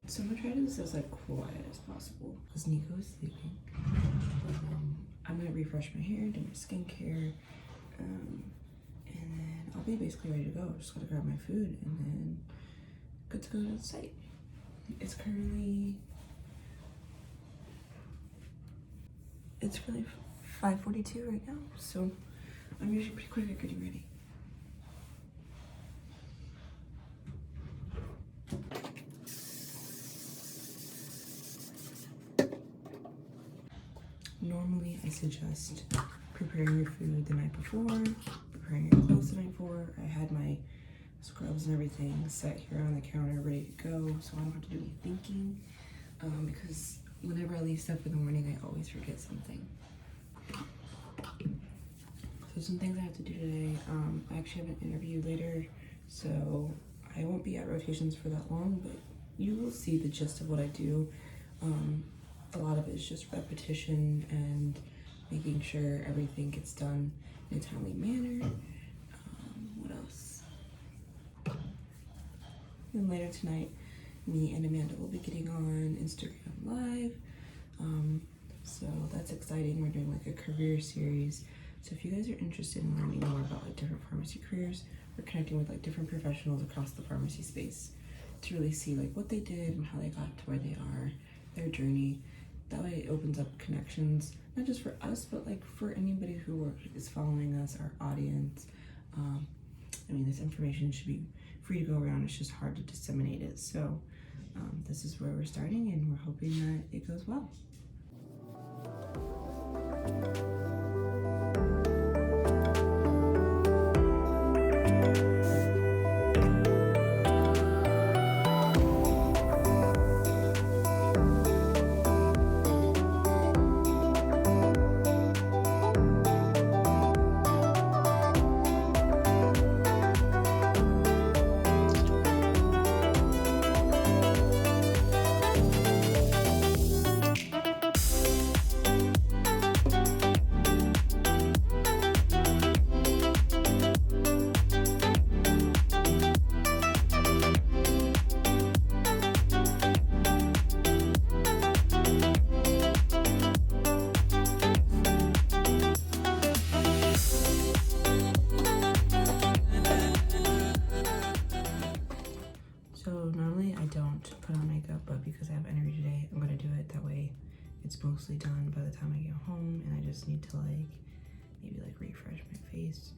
So I'm gonna try to do this as like quiet as possible because Nico is sleeping. But, I'm gonna refresh my hair, do my skincare, and then I'll be basically ready to go. Just gotta grab my food and then good to go to the site. It's currently 5:42 right now, so I'm usually pretty quick at getting ready. Normally, I suggest preparing your food the night before, preparing your clothes the night before. I had my scrubs and everything set here on the counter ready to go, so I don't have to do any thinking, because whenever I leave stuff in the morning, I always forget something. So some things I have to do today. I actually have an interview later, so I won't be at rotations for that long, but you will see the gist of what I do. A lot of it is just repetition and making sure everything gets done in a timely manner. What else? Then later tonight, me and Amanda will be getting on Instagram Live. So that's exciting. We're doing like a career series. So if you guys are interested in learning more about like different pharmacy careers, we're connecting with like different professionals across the pharmacy space to really see like what they did and how they got to where they are, their journey. That way it opens up connections, not just for us, but like for anybody who is following us, our audience. I mean, this information should be free to go around. It's just hard to disseminate it. So this is where we're starting, and we're hoping that it goes well. Put on makeup, but because I have energy today, I'm gonna do it. That way it's mostly done by the time I get home, and I just need to like maybe like refresh my face.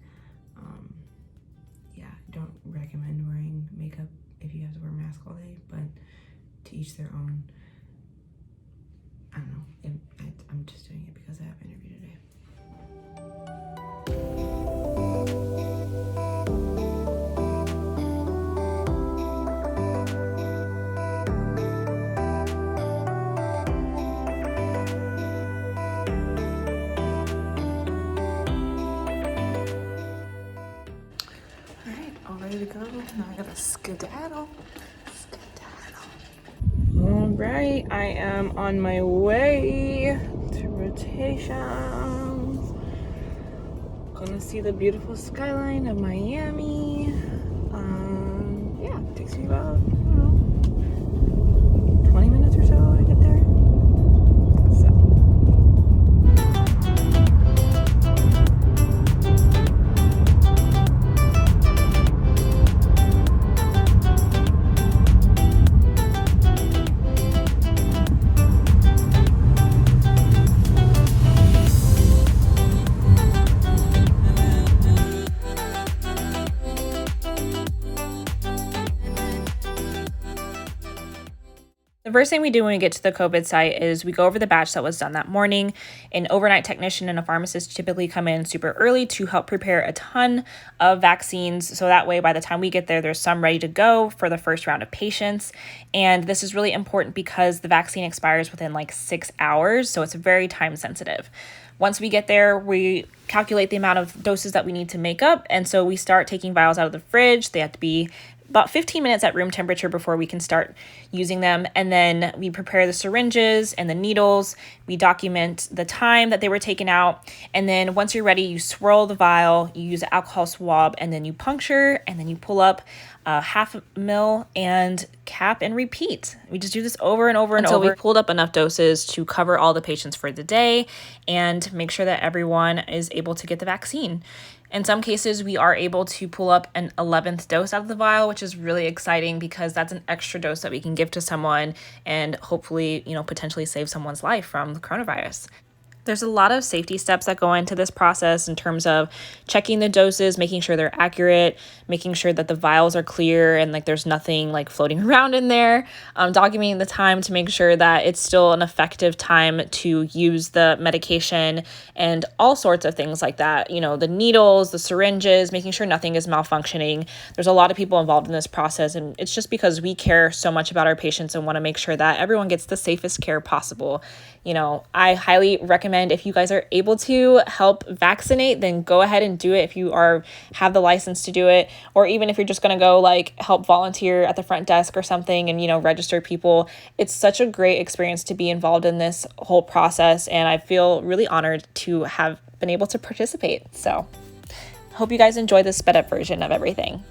Yeah, I don't recommend wearing makeup if you have to wear a mask all day, but to each their own. I don't know, I'm just doing it because I have energy today. Ready to go. Now I gotta skedaddle. All right, I am on my way to rotations. Gonna see the beautiful skyline of Miami. Yeah, it takes me about, I don't know, 20 minutes or so to get there. The first thing we do when we get to the COVID site is we go over the batch that was done that morning. An overnight technician and a pharmacist typically come in super early to help prepare a ton of vaccines. So that way, by the time we get there, there's some ready to go for the first round of patients. And this is really important because the vaccine expires within like 6 hours. So it's very time sensitive. Once we get there, we calculate the amount of doses that we need to make up. And so we start taking vials out of the fridge. They have to be about 15 minutes at room temperature before we can start using them. And then we prepare the syringes and the needles. We document the time that they were taken out. And then once you're ready, you swirl the vial, you use an alcohol swab, and then you puncture, and then you pull up 0.5 ml and cap and repeat. We just do this over and over and over. We pulled up enough doses to cover all the patients for the day and make sure that everyone is able to get the vaccine. In some cases, we are able to pull up an 11th dose out of the vial, which is really exciting because that's an extra dose that we can give to someone and hopefully, potentially save someone's life from the coronavirus. There's a lot of safety steps that go into this process in terms of checking the doses, making sure they're accurate, making sure that the vials are clear and there's nothing floating around in there, documenting the time to make sure that it's still an effective time to use the medication and all sorts of things like that. The needles, the syringes, making sure nothing is malfunctioning. There's a lot of people involved in this process, and it's just because we care so much about our patients and want to make sure that everyone gets the safest care possible. I highly recommend, if you guys are able to help vaccinate, then go ahead and do it if you have the license to do it, or even if you're just going to go help volunteer at the front desk or something and register people. It's such a great experience to be involved in this whole process, and I feel really honored to have been able to participate. So hope you guys enjoy the sped up version of everything.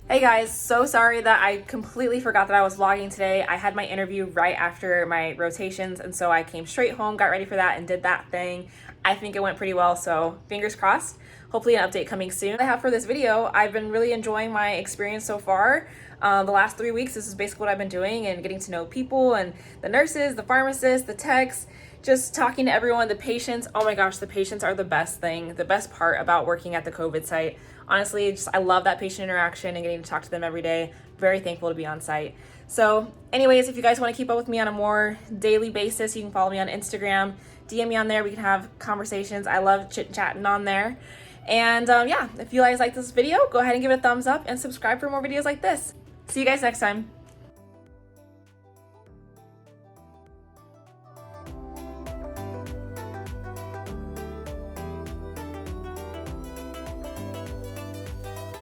Hey guys, so sorry that I completely forgot that I was vlogging today. I had my interview right after my rotations, and so I came straight home, got ready for that, and did that thing. I think it went pretty well, so fingers crossed. Hopefully an update coming soon. I have for this video, I've been really enjoying my experience so far. The last 3 weeks, this is basically what I've been doing and getting to know people and the nurses, the pharmacists, the techs, just talking to everyone, the patients. Oh my gosh, the patients are the best thing, the best part about working at the COVID site. Honestly, I love that patient interaction and getting to talk to them every day. Very thankful to be on site. So anyways, if you guys want to keep up with me on a more daily basis, you can follow me on Instagram, DM me on there. We can have conversations. I love chit-chatting on there. And yeah, if you guys like this video, go ahead and give it a thumbs up and subscribe for more videos like this. See you guys next time.